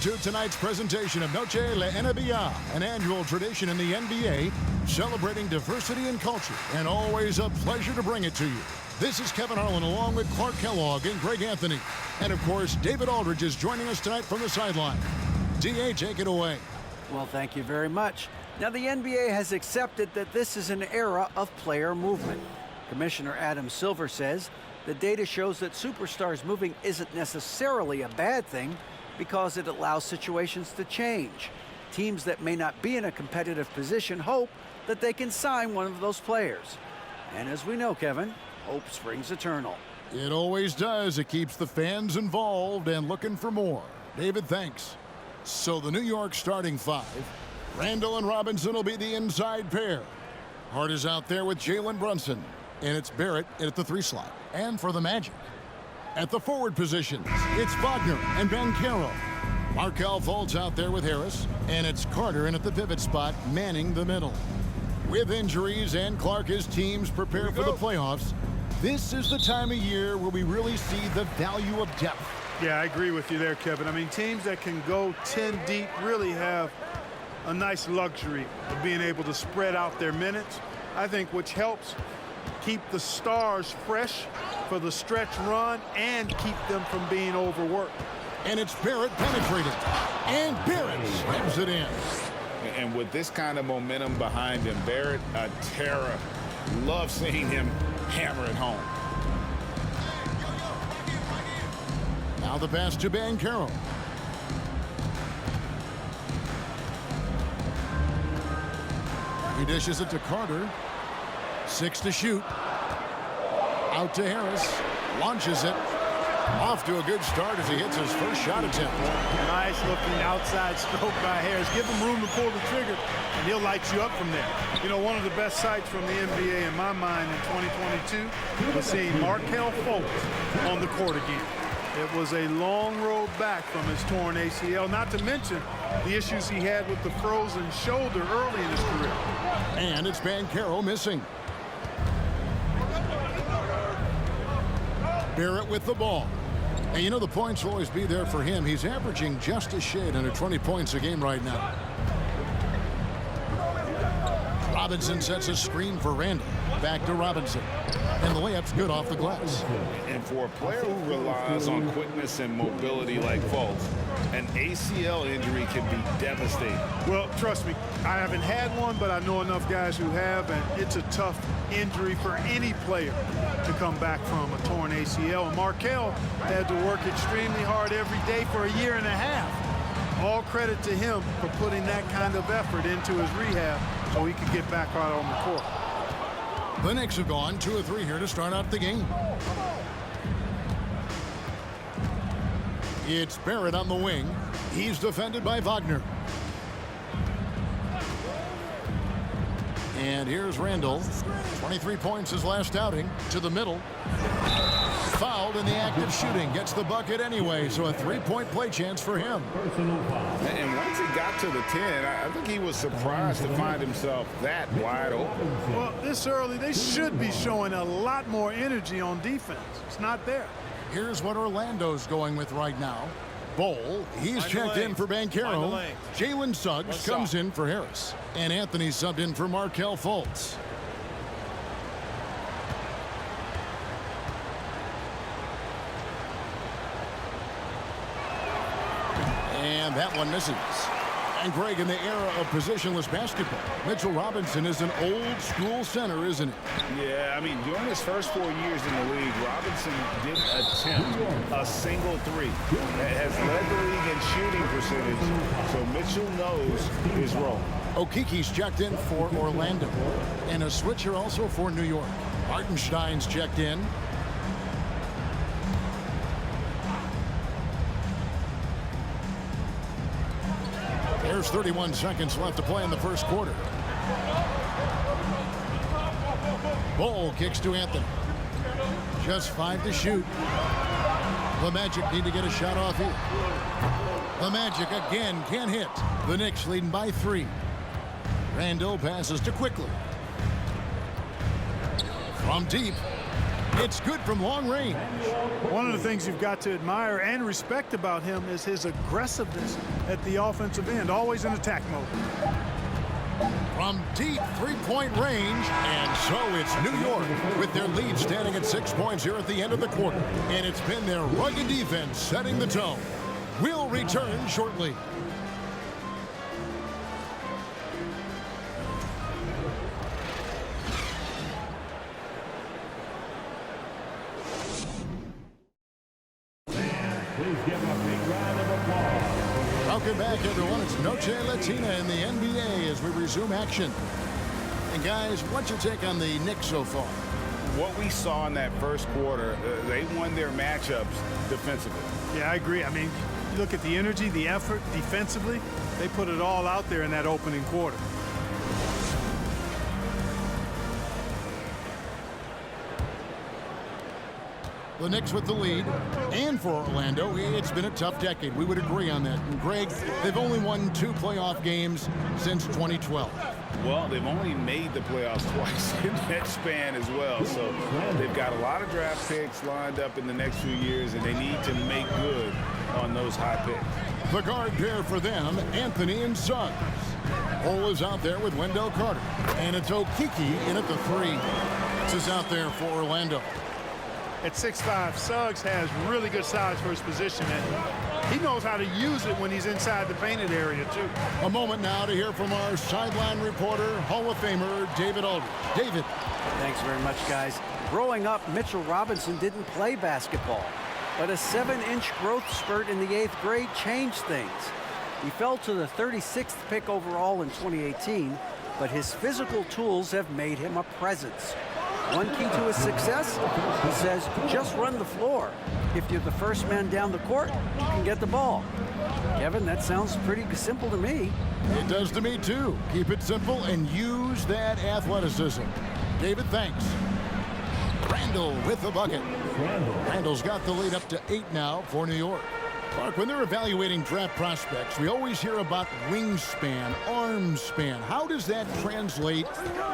To tonight's presentation of Noche La NBA, an annual tradition in the NBA, celebrating diversity and culture, and always a pleasure to bring it to you. This is Kevin Harlan along with Clark Kellogg and Greg Anthony. And of course, David Aldridge is joining us tonight from the sideline. DA, take it away. Well, thank you very much. Now, the NBA has accepted that this is an era of player movement. Commissioner Adam Silver says the data shows that superstars moving isn't necessarily a bad thing, because it allows situations to change. Teams that may not be in a competitive position hope that they can sign one of those players. And as we know, Kevin, hope springs eternal. It always does. It keeps the fans involved and looking for more. David, thanks. So the New York starting five. Randall and Robinson will be the inside pair. Hart is out there with Jalen Brunson. And it's Barrett at the 3 slot. And for the Magic, at the forward positions, it's Wagner and Banchero. Markelle Fultz out there with Harris, and it's Carter in at the pivot spot, manning the middle. With injuries and Clark as teams prepare for the playoffs, this is the time of year where we really see the value of depth. Yeah, I agree with you there, Kevin. I mean, teams that can go 10 deep really have a nice luxury of being able to spread out their minutes, I think, which helps keep the stars fresh for the stretch run and keep them from being overworked. And it's Barrett penetrated. And Barrett slams it in. And with this kind of momentum behind him, Barrett, a terror. Love seeing him hammer it home. Now the pass to Banchero. He dishes it to Carter. 6 to shoot. Out to Harris. Launches it. Off to a good start as he hits his first shot attempt. Nice looking outside stroke by Harris. Give him room to pull the trigger, and he'll light you up from there. You know, one of the best sights from the NBA in my mind in 2022 was seeing Markelle Fultz on the court again. It was a long road back from his torn ACL, not to mention the issues he had with the frozen shoulder early in his career. And it's Banchero missing. Barrett with the ball. And you know the points will always be there for him. He's averaging just a shade under 20 points a game right now. Robinson sets a screen for Randall. Back to Robinson. And the layup's good off the glass. And for a player who relies on quickness and mobility like Fultz, an ACL injury can be devastating. Well, trust me, I haven't had one, but I know enough guys who have, and it's a tough injury for any player to come back from a torn ACL. And Markelle had to work extremely hard every day for a year and a half. All credit to him for putting that kind of effort into his rehab so he could get back out on the court. The Knicks have gone 2 of 3 here to start out the game. It's Barrett on the wing. He's defended by Wagner. And here's Randall. 23 points his last outing. To the middle. Fouled in the act of shooting. Gets the bucket anyway, so a 3-point play chance for him. And once he got to the 10, I think he was surprised to find himself that wide open. Well, this early, they should be showing a lot more energy on defense. It's not there. Here's what Orlando's going with right now. Bol, he's checked in for Banchero. Jalen Suggs comes in for Harris. And Anthony subbed in for Markelle Fultz. And that one misses. And Greg, in the era of positionless basketball, Mitchell Robinson is an old-school center, isn't he? Yeah, I mean, during his first 4 years in the league, Robinson didn't attempt a single three. That has led the league in shooting percentage, so Mitchell knows his role. Okiki's checked in for Orlando. And a switcher also for New York. Hartenstein's checked in. There's 31 seconds left to play in the first quarter. Bol kicks to Anthony. Just 5 to shoot. The Magic need to get a shot off here. The Magic again can't hit. The Knicks leading by 3. Randall passes to Quickly. From deep. It's good from long range. One of the things you've got to admire and respect about him is his aggressiveness at the offensive end, always in attack mode. From deep three-point range, and so it's New York with their lead standing at 6 points here at the end of the quarter. And it's been their rugged defense setting the tone. We'll return shortly. Welcome back, everyone. It's Noche Latina in the NBA as we resume action. And guys, what's your take on the Knicks so far? What we saw in that first quarter, they won their matchups defensively. Yeah, I agree. I mean, you look at the energy, the effort defensively, they put it all out there in that opening quarter. The Knicks with the lead, and for Orlando, it's been a tough decade. We would agree on that. And Greg, they've only won 2 playoff games since 2012. Well, they've only made the playoffs twice in that span as well. So they've got a lot of draft picks lined up in the next few years, and they need to make good on those high picks. The guard pair for them, Anthony and Suggs. Cole is out there with Wendell Carter. And it's Okeke in at the 3. This is out there for Orlando. At 6'5", Suggs has really good size for his position, and he knows how to use it when he's inside the painted area, too. A moment now to hear from our sideline reporter, Hall of Famer David Aldridge. David. Thanks very much, guys. Growing up, Mitchell Robinson didn't play basketball, but a 7-inch growth spurt in the 8th grade changed things. He fell to the 36th pick overall in 2018, but his physical tools have made him a presence. One key to his success, he says, just run the floor. If you're the first man down the court, you can get the ball. Kevin, that sounds pretty simple to me. It does to me, too. Keep it simple and use that athleticism. David, thanks. Randall with the bucket. Randall's got the lead up to 8 now for New York. Clark, when they're evaluating draft prospects, we always hear about wingspan, arm span. How does that translate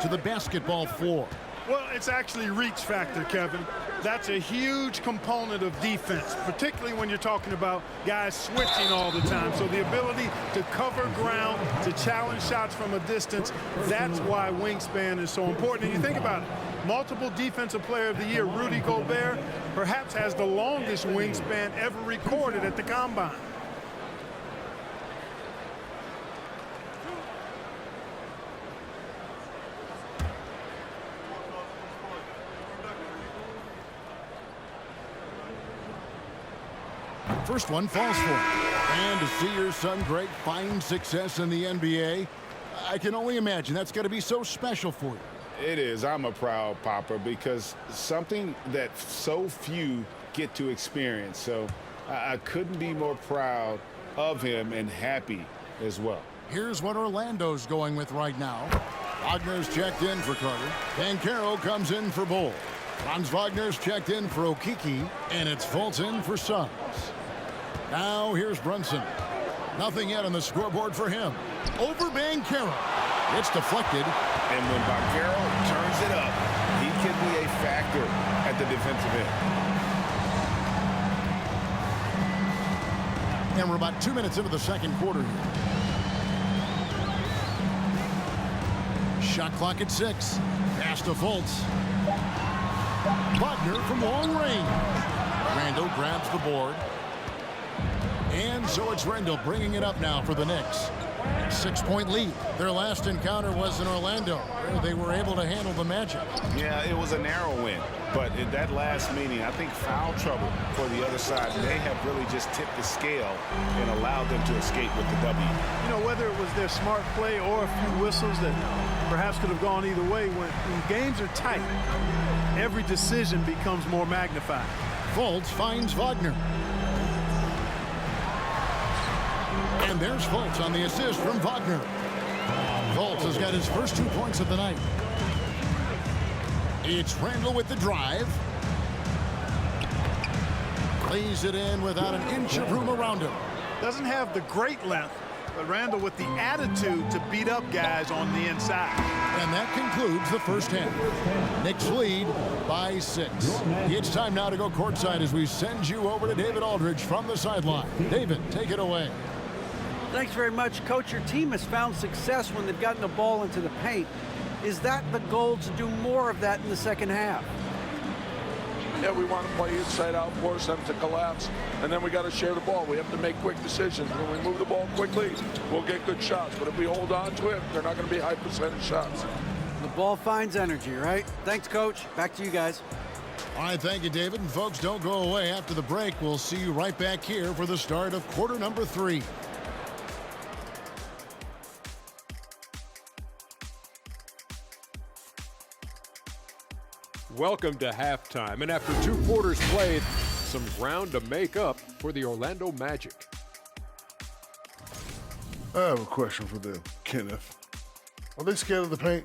to the basketball floor? Well, it's actually reach factor, Kevin. That's a huge component of defense, particularly when you're talking about guys switching all the time. So the ability to cover ground, to challenge shots from a distance, that's why wingspan is so important. And you think about it, multiple Defensive Player of the Year, Rudy Gobert, perhaps has the longest wingspan ever recorded at the Combine. First one falls for him. And to see your son, Greg, find success in the NBA, I can only imagine that's got to be so special for you. It is. I'm a proud papa because something that so few get to experience. So I couldn't be more proud of him and happy as well. Here's what Orlando's going with right now. Wagner's checked in for Carter. Banchero comes in for Bull. Franz Wagner's checked in for Okeke, and it's Fulton for Suggs. Now here's Brunson. Nothing yet on the scoreboard for him. Over Banchero. It's deflected. And when Banchero turns it up, he can be a factor at the defensive end. And we're about 2 minutes into the second quarter here. Shot clock at 6. Pass to Fultz. Wagner from long range. Randall grabs the board. And so it's Randall bringing it up now for the Knicks. 6-point lead. Their last encounter was in Orlando, where they were able to handle the matchup. Yeah, it was a narrow win. But in that last meeting, I think foul trouble for the other side may have really just tipped the scale and allowed them to escape with the W. You know, whether it was their smart play or a few whistles that perhaps could have gone either way, when games are tight, every decision becomes more magnified. Fultz finds Wagner. And there's Fultz on the assist from Wagner. Fultz has got his first 2 points of the night. It's Randall with the drive. Lays it in without an inch of room around him. Doesn't have the great length, but Randle with the attitude to beat up guys on the inside. And that concludes the first half. Knicks lead by 6. It's time now to go courtside as we send you over to David Aldridge from the sideline. David, take it away. Thanks very much, Coach. Your team has found success when they've gotten the ball into the paint. Is that the goal, to do more of that in the second half? Yeah, we want to play inside out, force them to collapse, and then we got to share the ball. We have to make quick decisions. When we move the ball quickly, we'll get good shots. But if we hold on to it, they're not going to be high percentage shots. The ball finds energy, right? Thanks, Coach. Back to you guys. All right, thank you, David. And folks, don't go away. After the break, we'll see you right back here for the start of quarter number 3. Welcome to halftime, and after 2 quarters played, some ground to make up for the Orlando Magic. I have a question for them, Kenneth. Are they scared of the paint?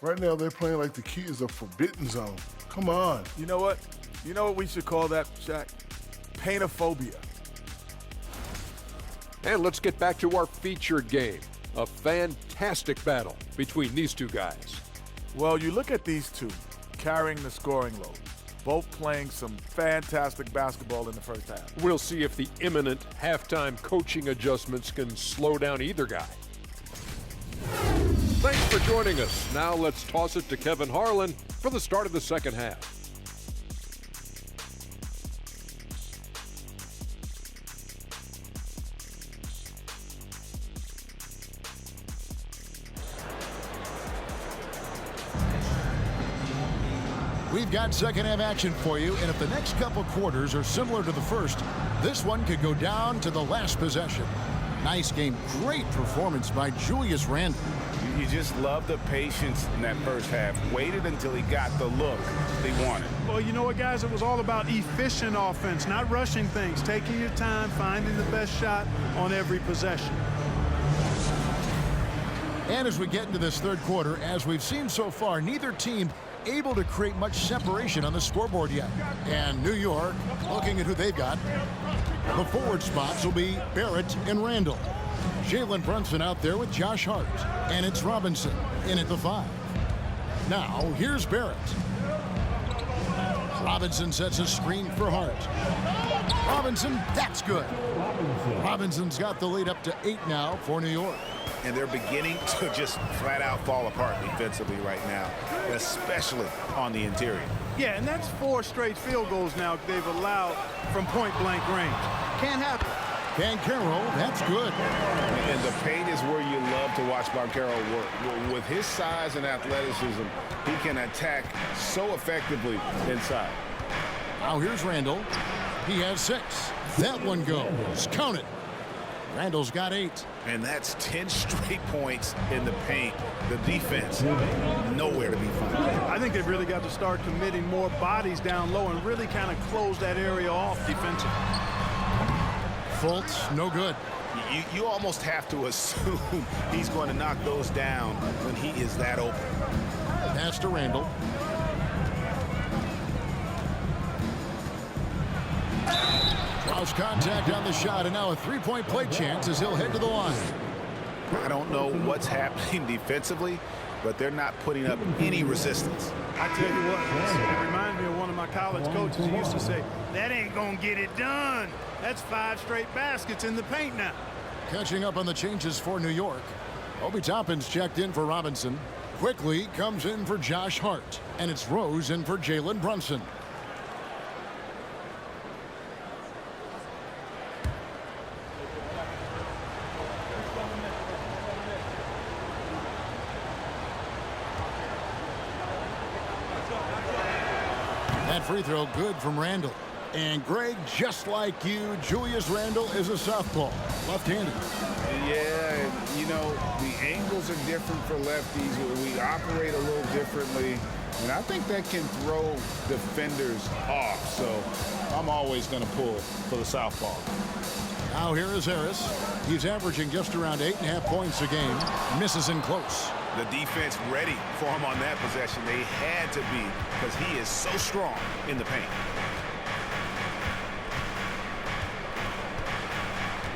Right now, they're playing like the key is a forbidden zone. Come on. You know what? You know what we should call that, Shaq? Paintophobia. And let's get back to our featured game. A fantastic battle between these two guys. Well, you look at these two carrying the scoring load, both playing some fantastic basketball in the first half. We'll see if the imminent halftime coaching adjustments can slow down either guy. Thanks for joining us. Now let's toss it to Kevin Harlan for the start of the second half. We've got second half action for you, and if the next couple quarters are similar to the first, this one could go down to the last possession. Nice game, great performance by Julius Randle. You just love the patience in that first half. Waited until he got the look they wanted. Well, you know what, guys? It was all about efficient offense, not rushing things, taking your time, finding the best shot on every possession. And as we get into this third quarter, as we've seen so far, neither team able to create much separation on the scoreboard yet. And New York, looking at who they've got, the forward spots will be Barrett and Randle. Jalen Brunson out there with Josh Hart. And it's Robinson in at the 5. Now, here's Barrett. Robinson sets a screen for Hart. Robinson, that's good. Robinson's got the lead up to 8 now for New York. And they're beginning to just flat out fall apart defensively right now, especially on the interior. Yeah, and that's 4 straight field goals now they've allowed from point-blank range. Can't happen. Banchero, that's good. And the paint is where you love to watch Banchero work. With his size and athleticism, he can attack so effectively inside. Now here's Randle. He has 6. That one goes. Count it. Randle's got 8. And that's 10 straight points in the paint. The defense, nowhere to be found. I think they've really got to start committing more bodies down low and really kind of close that area off defensively. Fultz, no good. You almost have to assume he's going to knock those down when he is that open. Pass to Randle. Draws contact on the shot, and now a 3-point play chance as he'll head to the line. I don't know what's happening defensively, but they're not putting up any resistance. I tell you what, it reminds me of one of my college coaches. He used to say, that ain't going to get it done. That's 5 straight baskets in the paint now. Catching up on the changes for New York. Obi Toppin's checked in for Robinson. Quickly comes in for Josh Hart. And it's Rose in for Jalen Brunson. That free throw good from Randle. And Greg, just like you, Julius Randle is a southpaw, left-handed. Yeah, you know, the angles are different for lefties. We operate a little differently, and I think that can throw defenders off. So I'm always going to pull for the southpaw. Now here is Harris. He's averaging just around 8.5 points a game. Misses in close. The defense ready for him on that possession. They had to be, because he is so strong in the paint.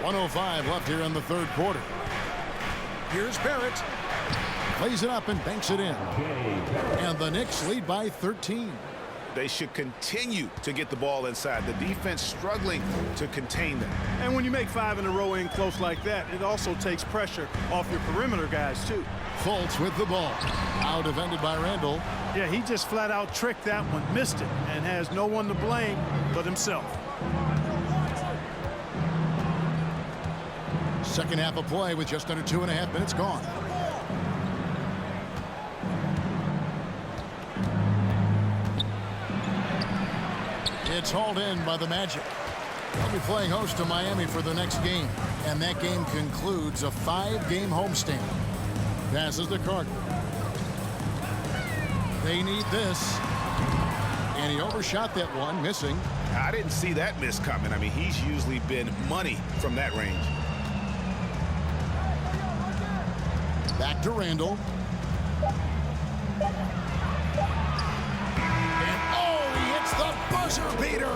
1:05 left here in the third quarter. Here's Barrett. Plays it up and banks it in. And the Knicks lead by 13. They should continue to get the ball inside. The defense struggling to contain them. And when you make 5 in a row in close like that, it also takes pressure off your perimeter guys, too. Fultz with the ball. Now defended by Randall. Yeah, he just flat out tricked that one, missed it, and has no one to blame but himself. Second half of play with just under 2.5 minutes gone. It's hauled in by the Magic. They'll be playing host to Miami for the next game, and that game concludes a 5-game homestand. Passes to Carter. They need this. And he overshot that one, missing. I didn't see that miss coming. I mean, he's usually been money from that range. Back to Randall. And oh, he hits the buzzer beater.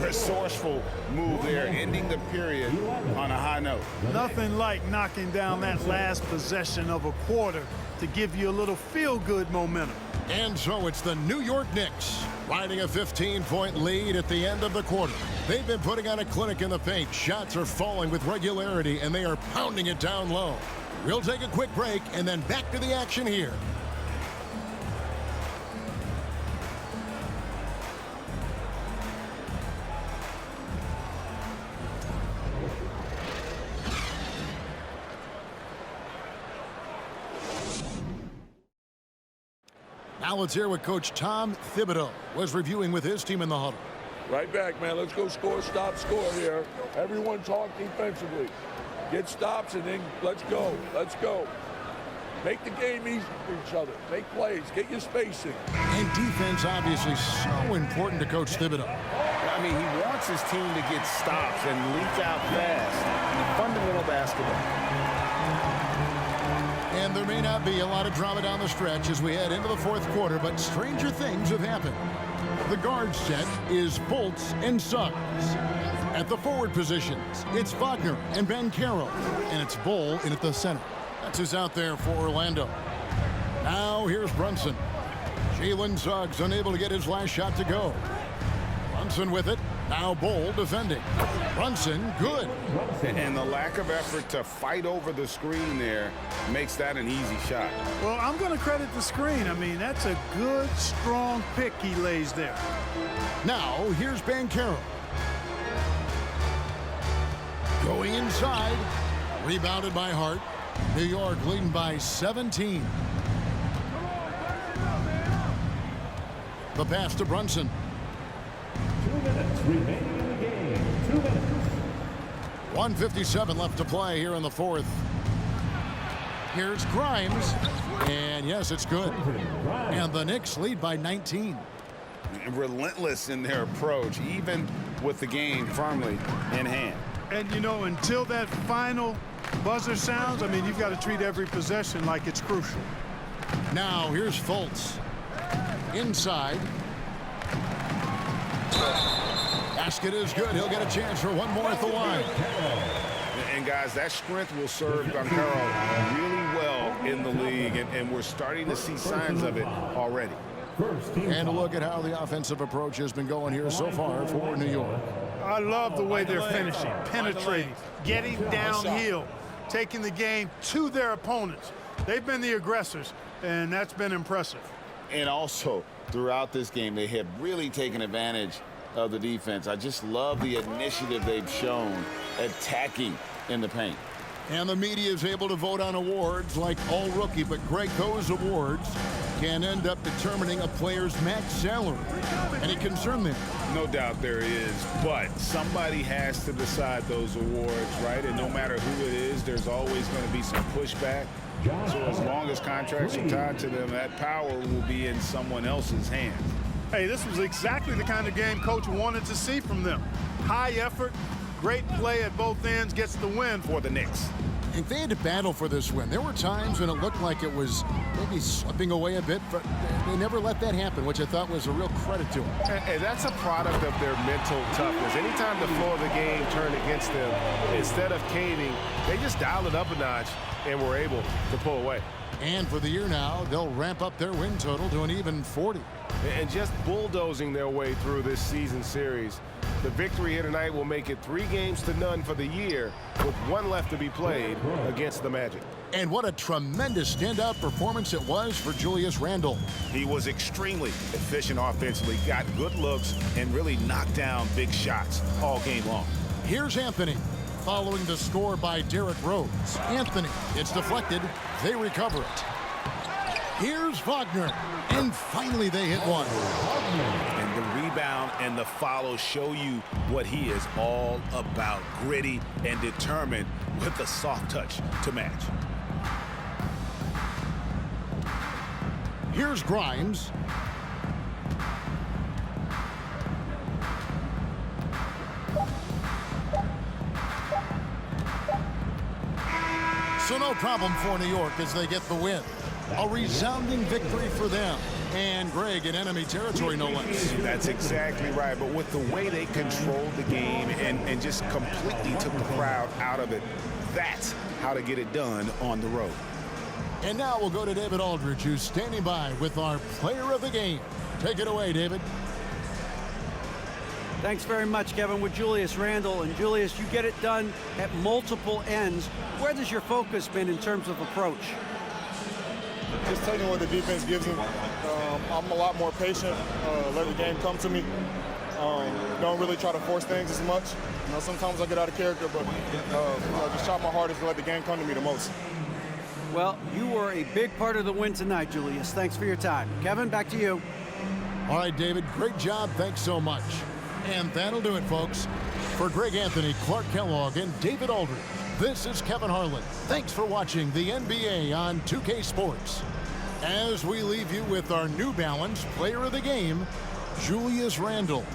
Resourceful move there, ending the period on a high note. Nothing like knocking down that last possession of a quarter to give you a little feel-good momentum. And so it's the New York Knicks riding a 15-point lead at the end of the quarter. They've been putting on a clinic in the paint. Shots are falling with regularity, and they are pounding it down low. We'll take a quick break and then back to the action here. Now let's hear what Coach Tom Thibodeau was reviewing with his team in the huddle. Right back, man. Let's go score, stop, score here. Everyone talk defensively. Get stops and then let's go. Let's go. Make the game easy for each other. Make plays. Get your spacing. And defense obviously so important to Coach Thibodeau. I mean, he wants his team to get stops and leak out fast. Fundamental basketball. And there may not be a lot of drama down the stretch as we head into the fourth quarter, but stranger things have happened. The guard set is Fultz and Suggs. At the forward positions, it's Wagner and Banchero, and it's Bull in at the center. That's who's out there for Orlando. Now here's Brunson. Jalen Suggs unable to get his last shot to go. Brunson with it. Now Bull defending. Brunson good. And the lack of effort to fight over the screen there makes that an easy shot. Well, I'm going to credit the screen. I mean, that's a good, strong pick he lays there. Now here's Banchero. Going inside. Rebounded by Hart. New York leading by 17. The pass to Brunson. 2 minutes remaining in the game. 2 minutes. 1:57 left to play here in the fourth. Here's Grimes. And yes, it's good. And the Knicks lead by 19. Relentless in their approach, even with the game firmly in hand. And, you know, until that final buzzer sounds, I mean, you've got to treat every possession like it's crucial. Now here's Fultz. Inside. Basket is good. He'll get a chance for one more at the line. And guys, that strength will serve Banchero really well in the league, and we're starting to see signs of it already. And a look at how the offensive approach has been going here so far for New York. I love the way they're finishing, penetrating, getting downhill, taking the game to their opponents. They've been the aggressors, and that's been impressive. And also, throughout this game, they have really taken advantage of the defense. I just love the initiative they've shown attacking in the paint. And the media is able to vote on awards like All Rookie, but Greg, those awards can end up determining a player's max salary. Any concern there? No doubt there is, but somebody has to decide those awards, right? And no matter who it is, there's always going to be some pushback. So as long as contracts are tied to them, that power will be in someone else's hands. Hey, this was exactly the kind of game Coach wanted to see from them. High effort, great play at both ends, gets the win for the Knicks. think they had to battle for this win. There were times when it looked like it was maybe slipping away a bit, but they never let that happen, which I thought was a real credit to them. And that's a product of their mental toughness. Anytime the flow of the game turned against them, instead of caving, they just dialed it up a notch and were able to pull away. And for the year now, they'll ramp up their win total to an even 40. And just bulldozing their way through this season series. The victory here tonight will make it 3-0 for the year, with one left to be played against the Magic. And what a tremendous standout performance it was for Julius Randle. He was extremely efficient offensively, got good looks, and really knocked down big shots all game long. Here's Anthony, following the score by Derrick Rose. Anthony, it's deflected. They recover it. Here's Wagner, and finally they hit one. And the rebound and the follow show you what he is all about. Gritty and determined with a soft touch to match. Here's Grimes. So no problem for New York as they get the win. A resounding victory for them. And Greg in enemy territory, no less. That's exactly right. But with the way they controlled the game and just completely took the crowd out of it, that's how to get it done on the road. And now we'll go to David Aldridge, who's standing by with our player of the game. Take it away, David. Thanks very much, Kevin, with Julius Randle. And Julius, you get it done at multiple ends. Where has your focus been in terms of approach? Just taking what the defense gives me. I'm a lot more patient, let the game come to me. Don't really try to force things as much. Sometimes I get out of character, but just try my hardest to let the game come to me the most. Well, you were a big part of the win tonight, Julius. Thanks for your time. Kevin, back to you. All right, David, great job. Thanks so much. And that'll do it, folks. For Greg Anthony, Clark Kellogg, and David Aldridge, this is Kevin Harlan. Thanks for watching the NBA on 2K Sports. As we leave you with our New Balance player of the game, Julius Randle.